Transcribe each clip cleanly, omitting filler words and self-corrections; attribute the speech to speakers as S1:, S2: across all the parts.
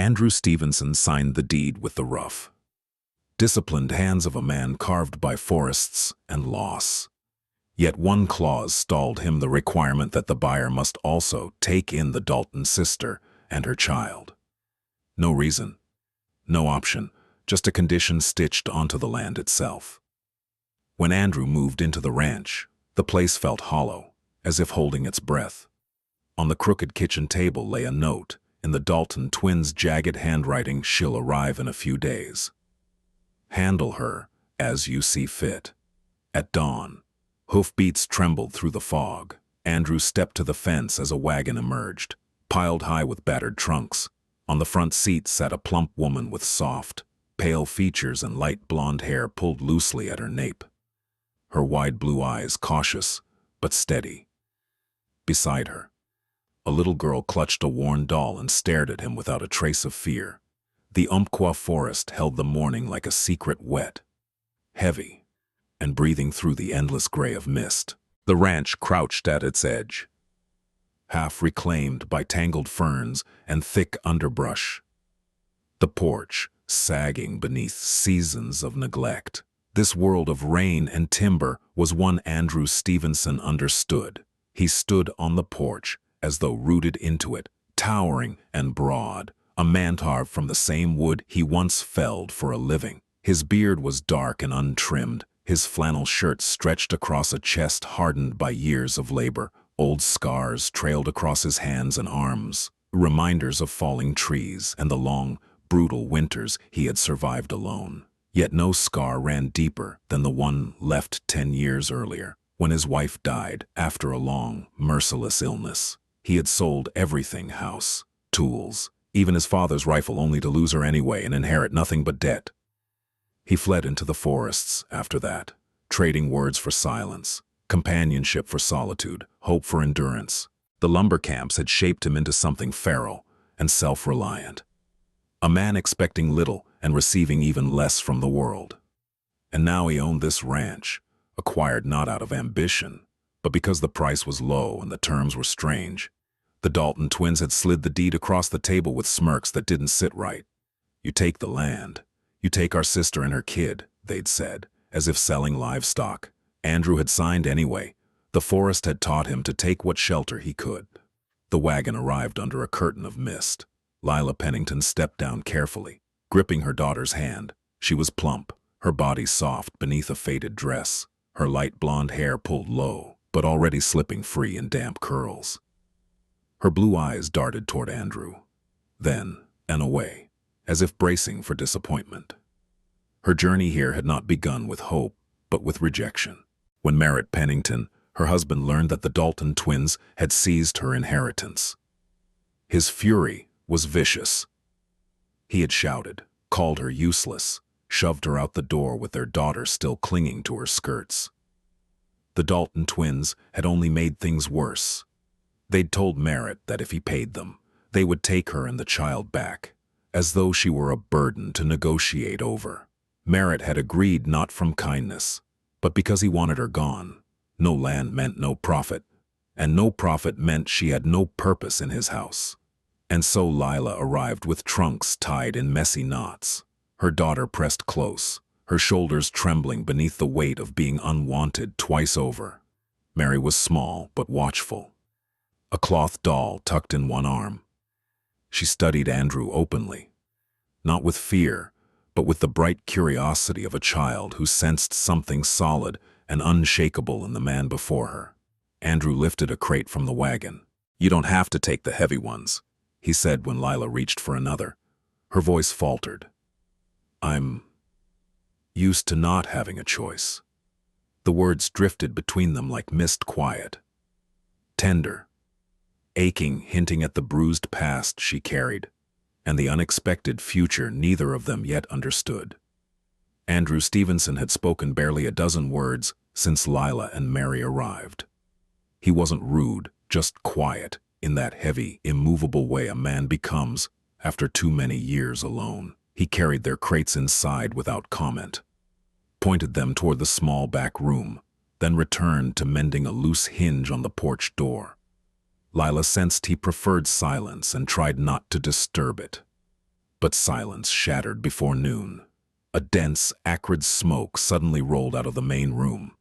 S1: Andrew Stevenson signed the deed with the rough, disciplined hands of a man carved by forests and loss. Yet one clause stalled him, the requirement that the buyer must also take in the Dalton sister and her child. No reason, no option, just a condition stitched onto the land itself. When Andrew moved into the ranch, the place felt hollow, as if holding its breath. On the crooked kitchen table lay a note, in the Dalton twins' jagged handwriting: "She'll arrive in a few days. Handle her as you see fit." At dawn, hoofbeats trembled through the fog. Andrew stepped to the fence as a wagon emerged, piled high with battered trunks. On the front seat sat a plump woman with soft, pale features and light blonde hair pulled loosely at her nape. Her wide blue eyes cautious but steady. Beside her, a little girl clutched a worn doll and stared at him without a trace of fear. The Umpqua forest held the morning like a secret wet, heavy, and breathing through the endless gray of mist. The ranch crouched at its edge, half reclaimed by tangled ferns and thick underbrush. The porch sagging beneath seasons of neglect. This world of rain and timber was one Andrew Stevenson understood. He stood on the porch, as though rooted into it, towering and broad, a man carved from the same wood he once felled for a living. His beard was dark and untrimmed, his flannel shirt stretched across a chest hardened by years of labor. Old scars trailed across his hands and arms, reminders of falling trees and the long, brutal winters he had survived alone. Yet no scar ran deeper than the one left 10 years earlier, when his wife died after a long, merciless illness. He had sold everything: house, tools, even his father's rifle, only to lose her anyway and inherit nothing but debt. He fled into the forests after that, trading words for silence, companionship for solitude, hope for endurance. The lumber camps had shaped him into something feral and self-reliant, a man expecting little and receiving even less from the world. And now he owned this ranch, acquired not out of ambition, but because the price was low and the terms were strange. The Dalton twins had slid the deed across the table with smirks that didn't sit right. "You take the land. You take our sister and her kid," they'd said, as if selling livestock. Andrew had signed anyway. The forest had taught him to take what shelter he could. The wagon arrived under a curtain of mist. Lila Pennington stepped down carefully, gripping her daughter's hand. She was plump, her body soft beneath a faded dress, her light blonde hair pulled low, but already slipping free in damp curls. Her blue eyes darted toward Andrew, then and away, as if bracing for disappointment. Her journey here had not begun with hope, but with rejection. When Merritt Pennington, her husband, learned that the Dalton twins had seized her inheritance, his fury was vicious. He had shouted, called her useless, shoved her out the door with their daughter still clinging to her skirts. The Dalton twins had only made things worse. They'd told Merritt that if he paid them, they would take her and the child back, as though she were a burden to negotiate over. Merritt had agreed not from kindness, but because he wanted her gone. No land meant no profit, and no profit meant she had no purpose in his house. And so Lila arrived with trunks tied in messy knots, her daughter pressed close, her shoulders trembling beneath the weight of being unwanted twice over. Mary was small but watchful, a cloth doll tucked in one arm. She studied Andrew openly, not with fear, but with the bright curiosity of a child who sensed something solid and unshakable in the man before her. Andrew lifted a crate from the wagon. "You don't have to take the heavy ones," he said when Lila reached for another. Her voice faltered. "I'm used to not having a choice." The words drifted between them like mist, quiet, tender, aching, hinting at the bruised past she carried, and the unexpected future neither of them yet understood. Andrew Stevenson had spoken barely a dozen words since Lila and Mary arrived. He wasn't rude, just quiet, in that heavy, immovable way a man becomes after too many years alone. He carried their crates inside without comment, pointed them toward the small back room, then returned to mending a loose hinge on the porch door. Lila sensed he preferred silence and tried not to disturb it. But silence shattered before noon. A dense, acrid smoke suddenly rolled out of the main room.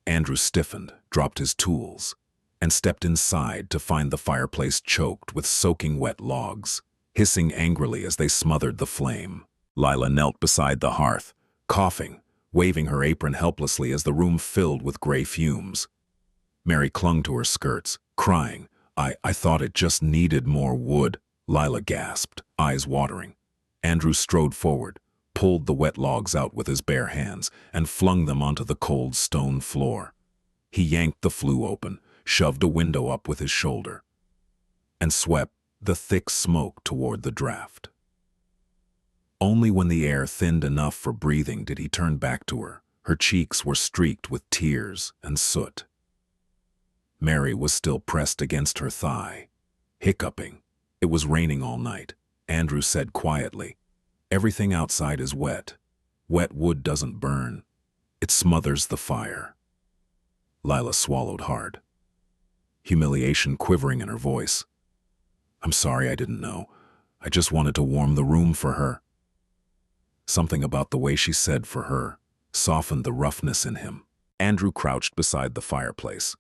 S1: Andrew stiffened, dropped his tools, and stepped inside to find the fireplace choked with soaking wet logs, hissing angrily as they smothered the flame. Lila knelt beside the hearth, coughing, waving her apron helplessly as the room filled with gray fumes. Mary clung to her skirts, crying. I thought it just needed more wood," Lila gasped, eyes watering. Andrew strode forward, pulled the wet logs out with his bare hands, and flung them onto the cold stone floor. He yanked the flue open, shoved a window up with his shoulder, and swept the thick smoke toward the draft. Only when the air thinned enough for breathing did he turn back to her. Her cheeks were streaked with tears and soot. Mary was still pressed against her thigh, hiccuping. It was raining all night. Andrew said quietly, "Everything outside is wet. Wet wood doesn't burn. It smothers the fire." Lila swallowed hard, humiliation quivering in her voice. "I'm sorry, I didn't know. I just wanted to warm the room for her." Something about the way she said "for her" softened the roughness in him. Andrew crouched beside the fireplace,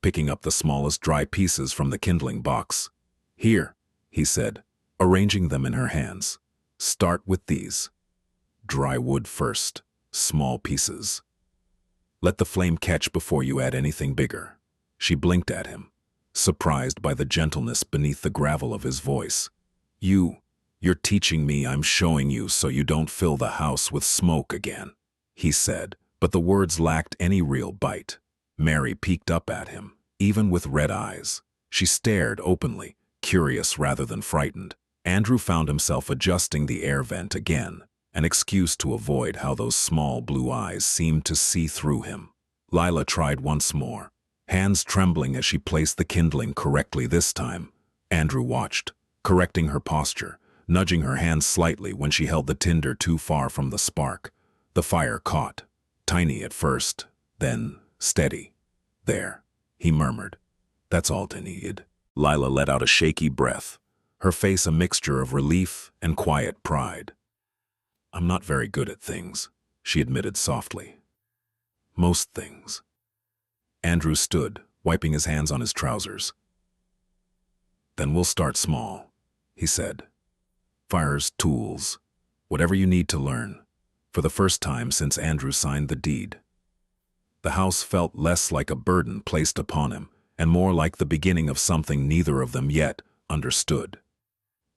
S1: picking up the smallest dry pieces from the kindling box. "Here," he said, arranging them in her hands. "Start with these. Dry wood first, small pieces. Let the flame catch before you add anything bigger." She blinked at him, surprised by the gentleness beneath the gravel of his voice. You're teaching me I'm showing you so you don't fill the house with smoke again," he said, but the words lacked any real bite. Mary peeked up at him, even with red eyes. She stared openly, curious rather than frightened. Andrew found himself adjusting the air vent again, an excuse to avoid how those small blue eyes seemed to see through him. Lila tried once more, hands trembling as she placed the kindling correctly this time. Andrew watched, correcting her posture, nudging her hand slightly when she held the tinder too far from the spark. The fire caught, tiny at first, then steady. "There," he murmured. "That's all I needed." Lila let out a shaky breath, her face a mixture of relief and quiet pride. "I'm not very good at things," she admitted softly. "Most things." Andrew stood, wiping his hands on his trousers. "Then we'll start small," he said. "Fires, tools, whatever you need to learn." For the first time since Andrew signed the deed, the house felt less like a burden placed upon him and more like the beginning of something neither of them yet understood.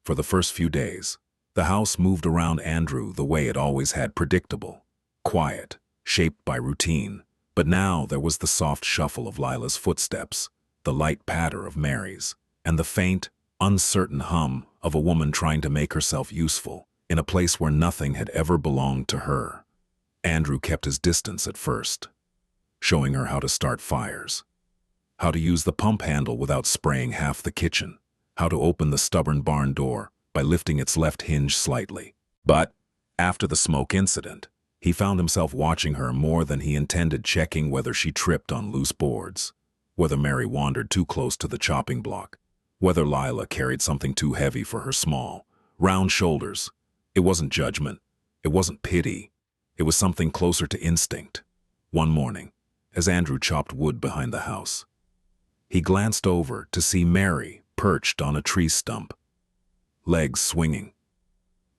S1: For the first few days, the house moved around Andrew the way it always had, predictable, quiet, shaped by routine. But now there was the soft shuffle of Lila's footsteps, the light patter of Mary's, and the faint, uncertain hum of a woman trying to make herself useful in a place where nothing had ever belonged to her. Andrew kept his distance at first, showing her how to start fires, how to use the pump handle without spraying half the kitchen, how to open the stubborn barn door by lifting its left hinge slightly. But after the smoke incident, he found himself watching her more than he intended, checking whether she tripped on loose boards, whether Mary wandered too close to the chopping block, whether Lila carried something too heavy for her small, round shoulders. It wasn't judgment, it wasn't pity, it was something closer to instinct. One morning, as Andrew chopped wood behind the house, he glanced over to see Mary perched on a tree stump, legs swinging,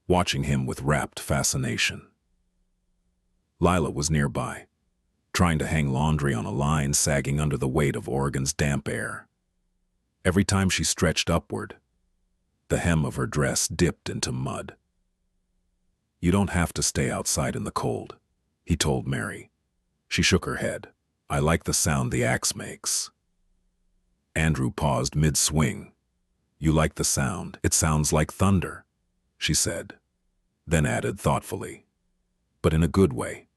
S1: watching him with rapt fascination. Lila was nearby, trying to hang laundry on a line sagging under the weight of Oregon's damp air. Every time she stretched upward, the hem of her dress dipped into mud. "You don't have to stay outside in the cold," he told Mary. She shook her head. "I like the sound the axe makes." Andrew paused mid-swing. "You like the sound? It sounds like thunder," she said, then added thoughtfully, "but in a good way."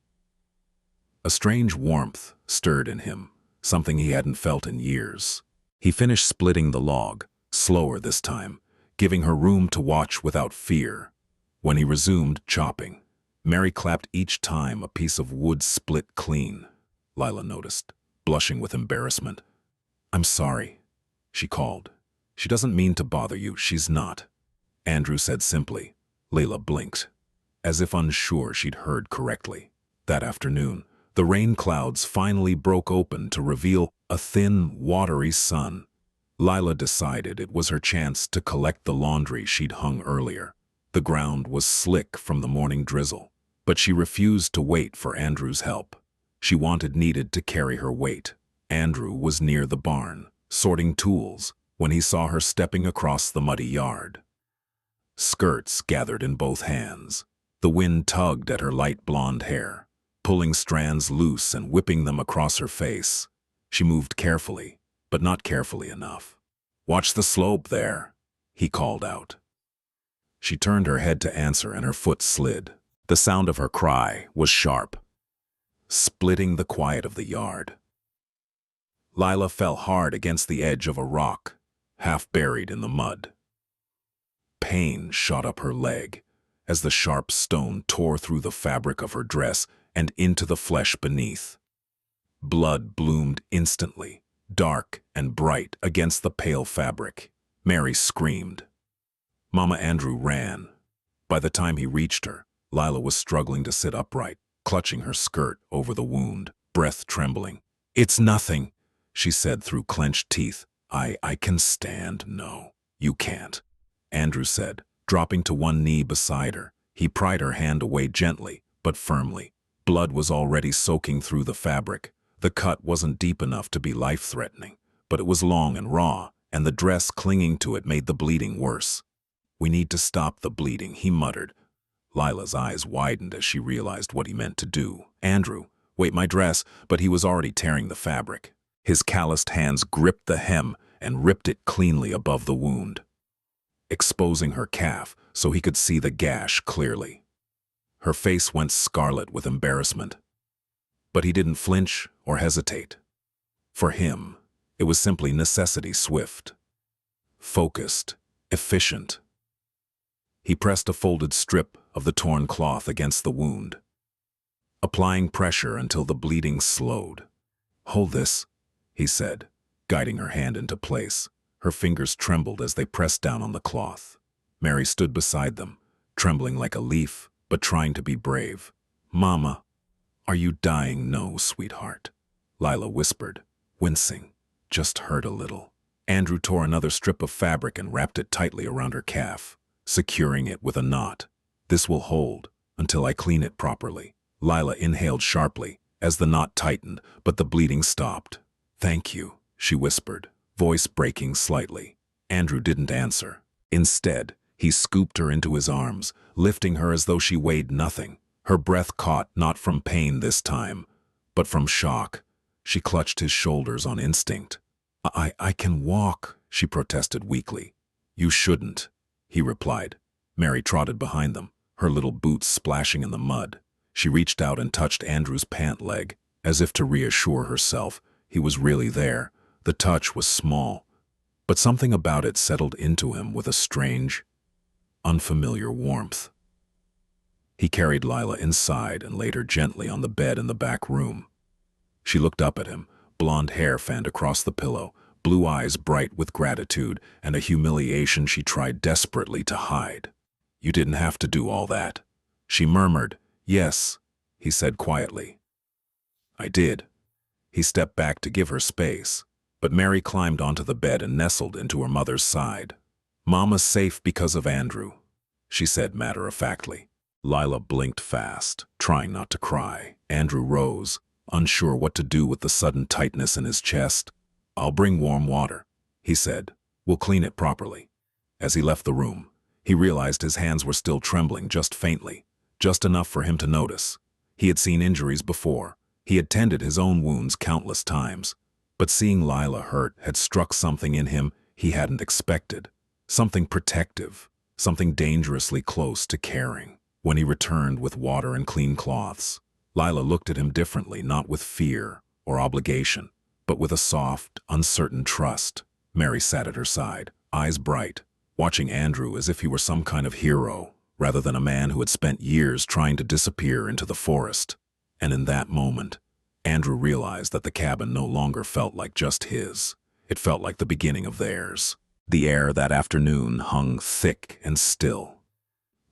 S1: A strange warmth stirred in him, something he hadn't felt in years. He finished splitting the log, slower this time, giving her room to watch without fear. When he resumed chopping, Mary clapped each time a piece of wood split clean. Lila noticed, blushing with embarrassment. "I'm sorry," she called. "She doesn't mean to bother you, she's not," Andrew said simply, Lila blinked, as if unsure she'd heard correctly. That afternoon, the rain clouds finally broke open to reveal a thin, watery sun. Lila decided it was her chance to collect the laundry she'd hung earlier. The ground was slick from the morning drizzle, but she refused to wait for Andrew's help. She needed to carry her weight. Andrew was near the barn, sorting tools, when he saw her stepping across the muddy yard. Skirts gathered in both hands. The wind tugged at her light blonde hair, pulling strands loose and whipping them across her face. She moved carefully, but not carefully enough. "Watch the slope there," he called out. She turned her head to answer and her foot slid. The sound of her cry was sharp, splitting the quiet of the yard. Lila fell hard against the edge of a rock, half buried in the mud. Pain shot up her leg as the sharp stone tore through the fabric of her dress and into the flesh beneath. Blood bloomed instantly, dark and bright against the pale fabric. Mary screamed. Mama Andrew ran. By the time he reached her, Lila was struggling to sit upright, clutching her skirt over the wound, breath trembling. "It's nothing," she said through clenched teeth. I can stand." "No, you can't," Andrew said, dropping to one knee beside her. He pried her hand away gently, but firmly. Blood was already soaking through the fabric. The cut wasn't deep enough to be life-threatening, but it was long and raw, and the dress clinging to it made the bleeding worse. "We need to stop the bleeding," he muttered. Lila's eyes widened as she realized what he meant to do. "Andrew, wait, my dress," but he was already tearing the fabric. His calloused hands gripped the hem and ripped it cleanly above the wound, exposing her calf so he could see the gash clearly. Her face went scarlet with embarrassment, but he didn't flinch or hesitate. For him, it was simply necessity, swift, focused, efficient. He pressed a folded strip of the torn cloth against the wound, applying pressure until the bleeding slowed. "Hold this," he said, guiding her hand into place. Her fingers trembled as they pressed down on the cloth. Mary stood beside them, trembling like a leaf, but trying to be brave. "Mama, are you dying?" "No, sweetheart," Lila whispered, wincing. "Just hurt a little." Andrew tore another strip of fabric and wrapped it tightly around her calf, securing it with a knot. "This will hold until I clean it properly." Lila inhaled sharply as the knot tightened, but the bleeding stopped. "Thank you," she whispered, voice breaking slightly. Andrew didn't answer. Instead, he scooped her into his arms, lifting her as though she weighed nothing. Her breath caught not from pain this time, but from shock. She clutched his shoulders on instinct. I can walk," she protested weakly. "You shouldn't," he replied. Mary trotted behind them, her little boots splashing in the mud. She reached out and touched Andrew's pant leg, as if to reassure herself he was really there. The touch was small, but something about it settled into him with a strange, unfamiliar warmth. He carried Lila inside and laid her gently on the bed in the back room. She looked up at him, blonde hair fanned across the pillow, blue eyes bright with gratitude and a humiliation she tried desperately to hide. "You didn't have to do all that," she murmured. "Yes," he said quietly. "I did." He stepped back to give her space, but Mary climbed onto the bed and nestled into her mother's side. "Mama's safe because of Andrew," she said matter-of-factly. Lila blinked fast, trying not to cry. Andrew rose, unsure what to do with the sudden tightness in his chest. "I'll bring warm water," he said. "We'll clean it properly." As he left the room, he realized his hands were still trembling just faintly, just enough for him to notice. He had seen injuries before. He had tended his own wounds countless times. But seeing Lila hurt had struck something in him he hadn't expected. Something protective, something dangerously close to caring. When he returned with water and clean cloths, Lila looked at him differently, not with fear or obligation, but with a soft, uncertain trust. Mary sat at her side, eyes bright, watching Andrew as if he were some kind of hero, rather than a man who had spent years trying to disappear into the forest. And in that moment, Andrew realized that the cabin no longer felt like just his. It felt like the beginning of theirs. The air that afternoon hung thick and still.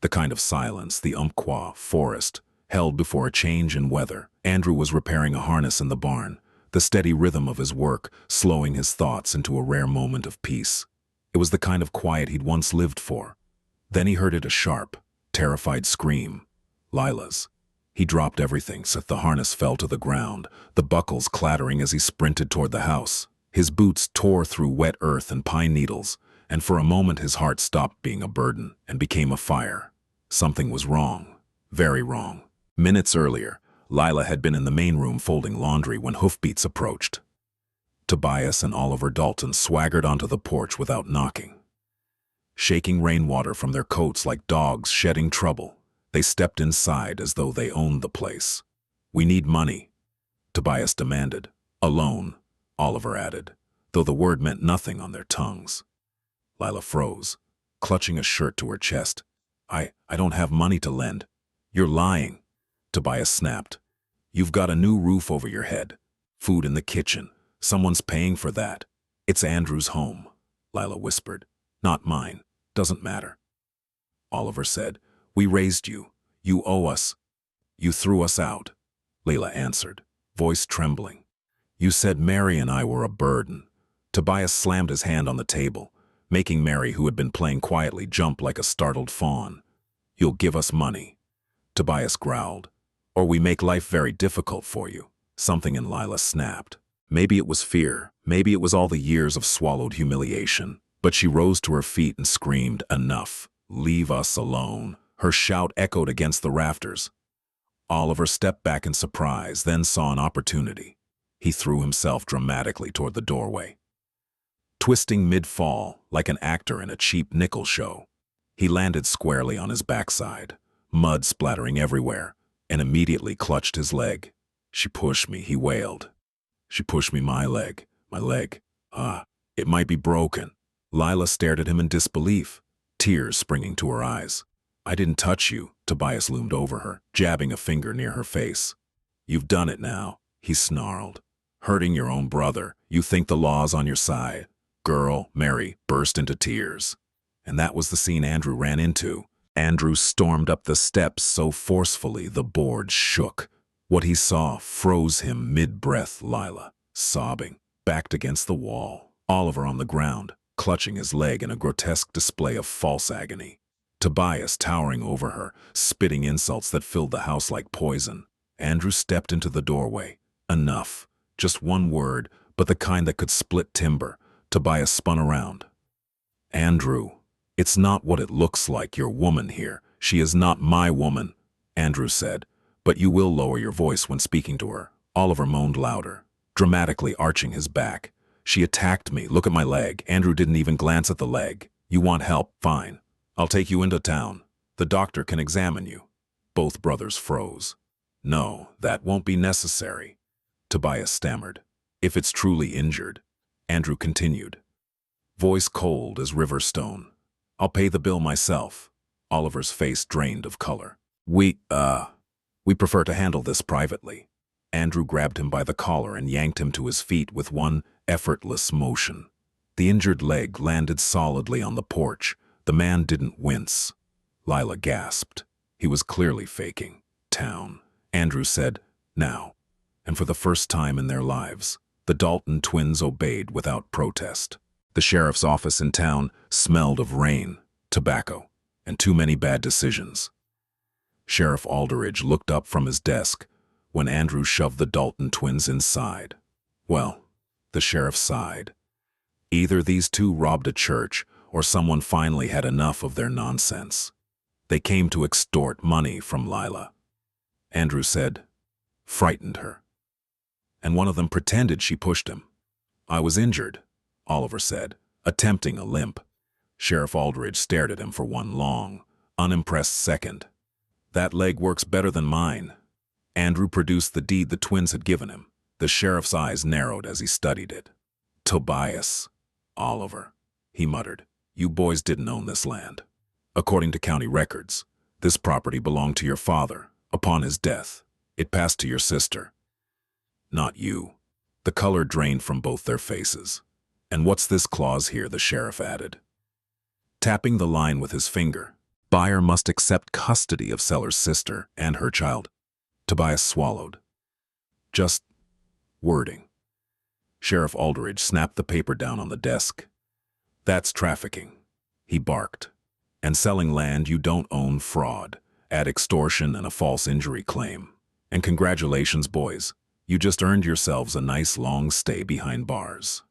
S1: The kind of silence the Umpqua forest held before a change in weather. Andrew was repairing a harness in the barn, the steady rhythm of his work slowing his thoughts into a rare moment of peace. It was the kind of quiet he'd once lived for. Then he heard a sharp, terrified scream. Lila's. He dropped everything so the harness fell to the ground, the buckles clattering as he sprinted toward the house. His boots tore through wet earth and pine needles, and for a moment his heart stopped being a burden and became a fire. Something was wrong. Very wrong. Minutes earlier, Lila had been in the main room folding laundry when hoofbeats approached. Tobias and Oliver Dalton swaggered onto the porch without knocking. Shaking rainwater from their coats like dogs shedding trouble, they stepped inside as though they owned the place. "We need money," Tobias demanded. "A loan," Oliver added, though the word meant nothing on their tongues. Lila froze, clutching a shirt to her chest. I don't have money to lend." "You're lying," Tobias snapped. "You've got a new roof over your head, food in the kitchen. Someone's paying for that." "It's Andrew's home," Lila whispered. "Not mine. Doesn't matter." Oliver said, "We raised you. You owe us." "You threw us out," Lila answered, voice trembling. "You said Mary and I were a burden." Tobias slammed his hand on the table, making Mary, who had been playing quietly, jump like a startled fawn. "You'll give us money," Tobias growled, "or we make life very difficult for you." Something in Lila snapped. Maybe it was fear, maybe it was all the years of swallowed humiliation, but she rose to her feet and screamed, "Enough! Leave us alone!" Her shout echoed against the rafters. Oliver stepped back in surprise, then saw an opportunity. He threw himself dramatically toward the doorway. Twisting mid-fall, like an actor in a cheap nickel show, he landed squarely on his backside, mud splattering everywhere, and immediately clutched his leg. "She pushed me," he wailed. "She pushed me, my leg. It might be broken." Lila stared at him in disbelief, tears springing to her eyes. "I didn't touch you," Tobias loomed over her, jabbing a finger near her face. "You've done it now," he snarled. "Hurting your own brother. You think the law's on your side." Girl, Mary, burst into tears. And that was the scene Andrew ran into. Andrew stormed up the steps so forcefully the boards shook. What he saw froze him mid-breath. Lila, sobbing, backed against the wall. Oliver on the ground, clutching his leg in a grotesque display of false agony. Tobias towering over her, spitting insults that filled the house like poison. Andrew stepped into the doorway. Enough. Just one word, but the kind that could split timber. Tobias spun around. "Andrew, it's not what it looks like. Your woman here. She is not my woman," Andrew said. "But you will lower your voice when speaking to her." Oliver moaned louder, dramatically arching his back. "She attacked me. Look at my leg." Andrew didn't even glance at the leg. "You want help? Fine. I'll take you into town. The doctor can examine you." Both brothers froze. "No, that won't be necessary," Tobias stammered. "If it's truly injured," Andrew continued, voice cold as river stone. "I'll pay the bill myself." Oliver's face drained of color. We prefer to handle this privately." Andrew grabbed him by the collar and yanked him to his feet with one effortless motion. The injured leg landed solidly on the porch. The man didn't wince. Lila gasped. He was clearly faking. "Town," Andrew said, "now." And for the first time in their lives, the Dalton twins obeyed without protest. The sheriff's office in town smelled of rain, tobacco, and too many bad decisions. Sheriff Aldridge looked up from his desk when Andrew shoved the Dalton twins inside. Well, the sheriff sighed. Either these two robbed a church, or someone finally had enough of their nonsense. They came to extort money from Lila. Andrew said, "Frightened her. And one of them pretended she pushed him." "I was injured," Oliver said, attempting a limp. Sheriff Aldridge stared at him for one long, unimpressed second. "That leg works better than mine." Andrew produced the deed the twins had given him. The sheriff's eyes narrowed as he studied it. "Tobias, Oliver," he muttered, "you boys didn't own this land. According to county records, this property belonged to your father. Upon his death, it passed to your sister. Not you." The color drained from both their faces. "And what's this clause here?" the sheriff added, tapping the line with his finger. Buyer must accept custody of seller's sister and her child. Tobias swallowed. Just wording. Sheriff Aldridge snapped the paper down on the desk. That's trafficking, he barked. And selling land you don't own, fraud. Add extortion and a false injury claim. And congratulations, boys. You just earned yourselves a nice long stay behind bars.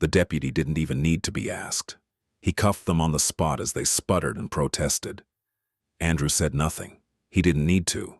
S1: The deputy didn't even need to be asked. He cuffed them on the spot as they sputtered and protested. Andrew said nothing. He didn't need to.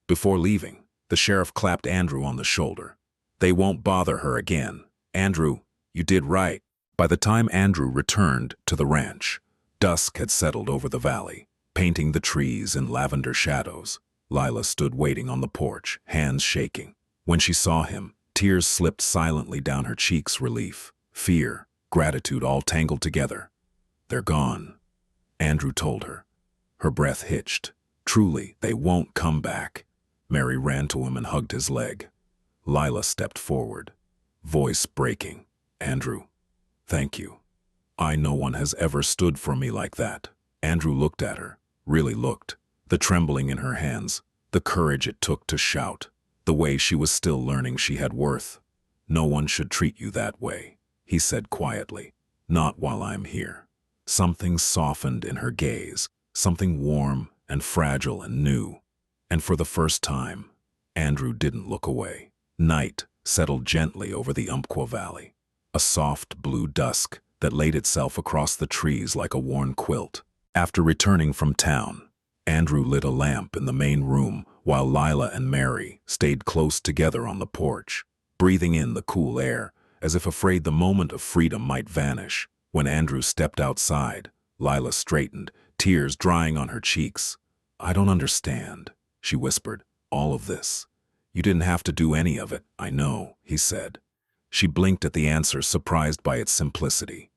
S1: Before leaving, the sheriff clapped Andrew on the shoulder. They won't bother her again. Andrew, you did right. By the time Andrew returned to the ranch, dusk had settled over the valley, painting the trees in lavender shadows. Lila stood waiting on the porch, hands shaking. When she saw him, tears slipped silently down her cheeks. Relief, fear, gratitude all tangled together. They're gone, Andrew told her. Her breath hitched. Truly, they won't come back. Mary ran to him and hugged his leg. Lila stepped forward, voice breaking. Andrew, thank you. No one has ever stood for me like that. Andrew looked at her, really looked. The trembling in her hands, the courage it took to shout, the way she was still learning she had worth. No one should treat you that way, he said quietly. Not while I'm here. Something softened in her gaze, something warm and fragile and new. And for the first time, Andrew didn't look away. Night settled gently over the Umpqua Valley, a soft blue dusk that laid itself across the trees like a worn quilt. After returning from town, Andrew lit a lamp in the main room while Lila and Mary stayed close together on the porch, breathing in the cool air, as if afraid the moment of freedom might vanish. When Andrew stepped outside, Lila straightened, tears drying on her cheeks. I don't understand, she whispered, all of this. You didn't have to do any of it, I know, he said. She blinked at the answer, surprised by its simplicity.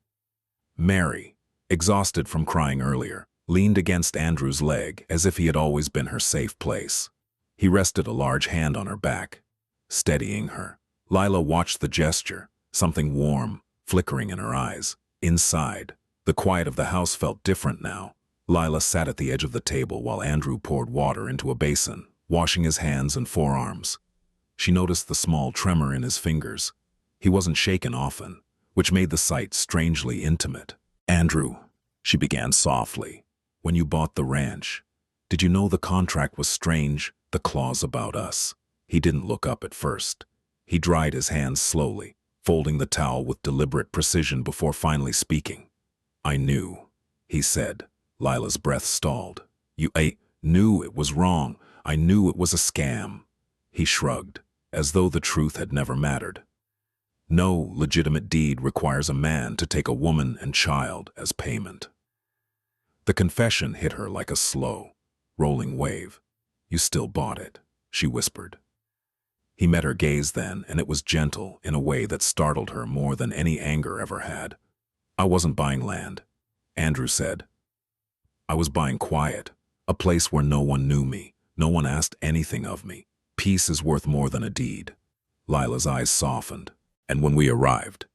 S1: Mary, exhausted from crying earlier, leaned against Andrew's leg as if he had always been her safe place. He rested a large hand on her back, steadying her. Lila watched the gesture, something warm, flickering in her eyes. Inside, the quiet of the house felt different now. Lila sat at the edge of the table while Andrew poured water into a basin, washing his hands and forearms. She noticed the small tremor in his fingers. He wasn't shaken often, which made the sight strangely intimate. Andrew, she began softly, when you bought the ranch, did you know the contract was strange, the clause about us? He didn't look up at first. He dried his hands slowly, folding the towel with deliberate precision before finally speaking. I knew, he said. Lila's breath stalled. I knew it was wrong. I knew it was a scam. He shrugged, as though the truth had never mattered. No legitimate deed requires a man to take a woman and child as payment. The confession hit her like a slow, rolling wave. You still bought it, she whispered. He met her gaze then, and it was gentle in a way that startled her more than any anger ever had. I wasn't buying land, Andrew said. I was buying quiet, a place where no one knew me, no one asked anything of me. Peace is worth more than a deed. Lila's eyes softened. And when we arrived,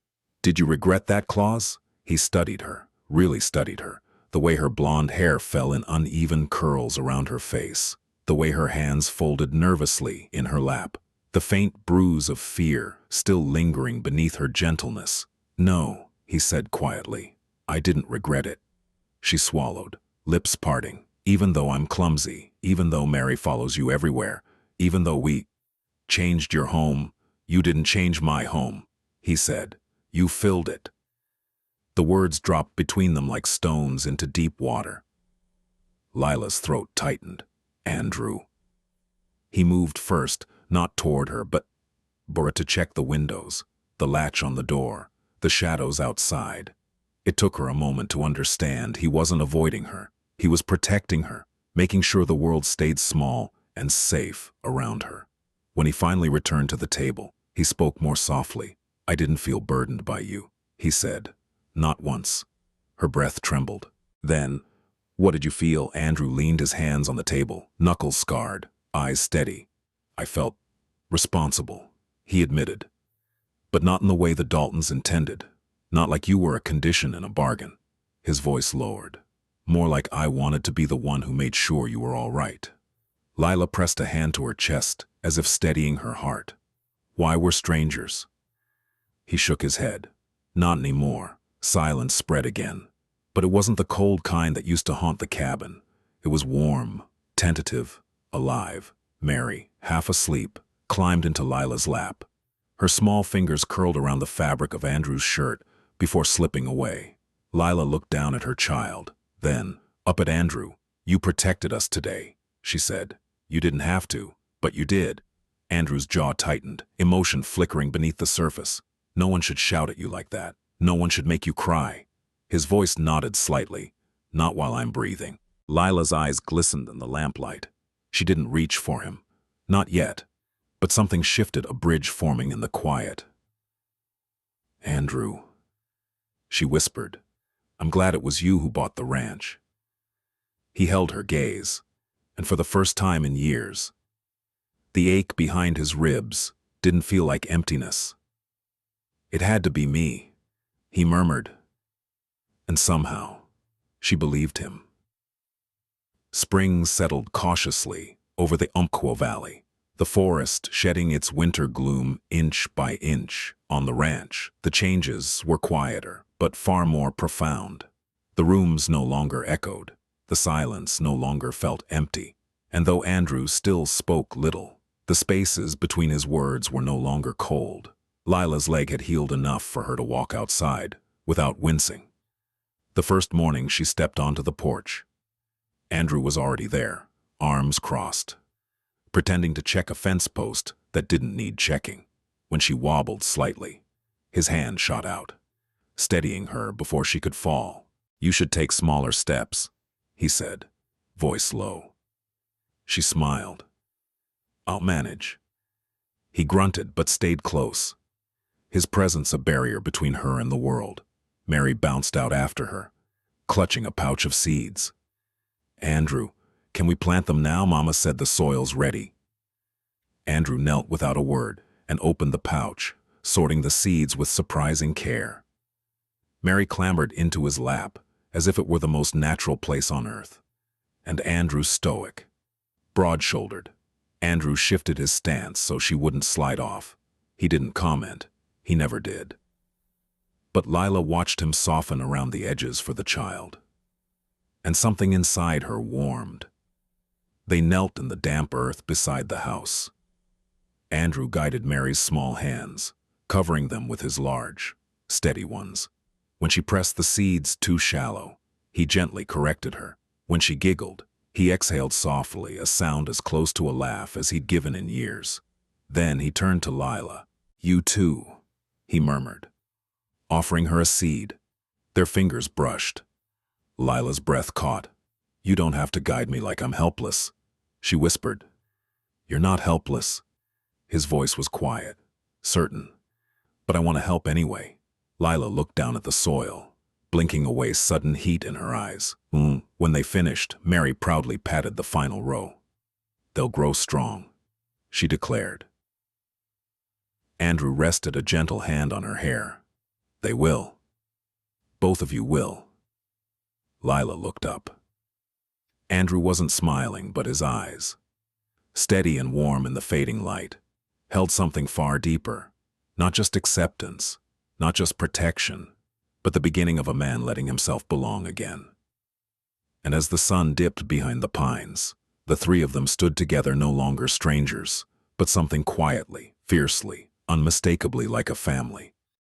S1: did you regret that clause? He studied her, really studied her, the way her blonde hair fell in uneven curls around her face, the way her hands folded nervously in her lap, the faint bruise of fear still lingering beneath her gentleness. No, he said quietly, I didn't regret it. She swallowed, lips parting. Even though I'm clumsy, even though Mary follows you everywhere, even though we changed your home, you didn't change my home, he said. You filled it. The words dropped between them like stones into deep water. Lila's throat tightened. Andrew. He moved first, not toward her, but to check the windows, the latch on the door, the shadows outside. It took her a moment to understand he wasn't avoiding her. He was protecting her, making sure the world stayed small and safe around her. When he finally returned to the table, he spoke more softly. I didn't feel burdened by you, he said. Not once. Her breath trembled. Then, what did you feel? Andrew leaned his hands on the table, knuckles scarred, eyes steady. I felt responsible, he admitted. But not in the way the Daltons intended. Not like you were a condition in a bargain. His voice lowered. More like I wanted to be the one who made sure you were all right. Lila pressed a hand to her chest, as if steadying her heart. Why we're strangers? He shook his head. Not anymore. Silence spread again. But it wasn't the cold kind that used to haunt the cabin. It was warm, tentative, alive. Mary, half asleep, climbed into Lila's lap. Her small fingers curled around the fabric of Andrew's shirt before slipping away. Lila looked down at her child, then up at Andrew. You protected us today, she said. You didn't have to, but you did. Andrew's jaw tightened, emotion flickering beneath the surface. No one should shout at you like that. No one should make you cry. His voice nodded slightly. Not while I'm breathing. Lila's eyes glistened in the lamplight. She didn't reach for him. Not yet. But something shifted, a bridge forming in the quiet. Andrew, she whispered. I'm glad it was you who bought the ranch. He held her gaze, and for the first time in years, the ache behind his ribs didn't feel like emptiness. It had to be me, he murmured. And somehow, she believed him. Spring settled cautiously over the Umpqua Valley, the forest shedding its winter gloom inch by inch. On the ranch, the changes were quieter, but far more profound. The rooms no longer echoed, the silence no longer felt empty, and though Andrew still spoke little, the spaces between his words were no longer cold. Lila's leg had healed enough for her to walk outside, without wincing. The first morning she stepped onto the porch. Andrew was already there, arms crossed, pretending to check a fence post that didn't need checking. When she wobbled slightly, his hand shot out, steadying her before she could fall. You should take smaller steps, he said, voice low. She smiled. I'll manage. He grunted but stayed close, his presence a barrier between her and the world. Mary bounced out after her, clutching a pouch of seeds. Andrew, can we plant them now? Mama said the soil's ready. Andrew knelt without a word and opened the pouch, sorting the seeds with surprising care. Mary clambered into his lap as if it were the most natural place on earth. And Andrew stoic, broad-shouldered. Andrew shifted his stance so she wouldn't slide off. He didn't comment. He never did. But Lila watched him soften around the edges for the child. And something inside her warmed. They knelt in the damp earth beside the house. Andrew guided Mary's small hands, covering them with his large, steady ones. When she pressed the seeds too shallow, he gently corrected her. When she giggled, he exhaled softly, a sound as close to a laugh as he'd given in years. Then he turned to Lila. You too, he murmured, offering her a seed. Their fingers brushed. Lila's breath caught. You don't have to guide me like I'm helpless, she whispered. You're not helpless. His voice was quiet, certain. But I want to help anyway. Lila looked down at the soil, blinking away sudden heat in her eyes. When they finished, Mary proudly patted the final row. They'll grow strong, she declared. Andrew rested a gentle hand on her hair. They will. Both of you will. Lila looked up. Andrew wasn't smiling, but his eyes, steady and warm in the fading light, held something far deeper. Not just acceptance, not just protection, but the beginning of a man letting himself belong again. And as the sun dipped behind the pines, the three of them stood together, no longer strangers, but something quietly, fiercely, unmistakably like a family.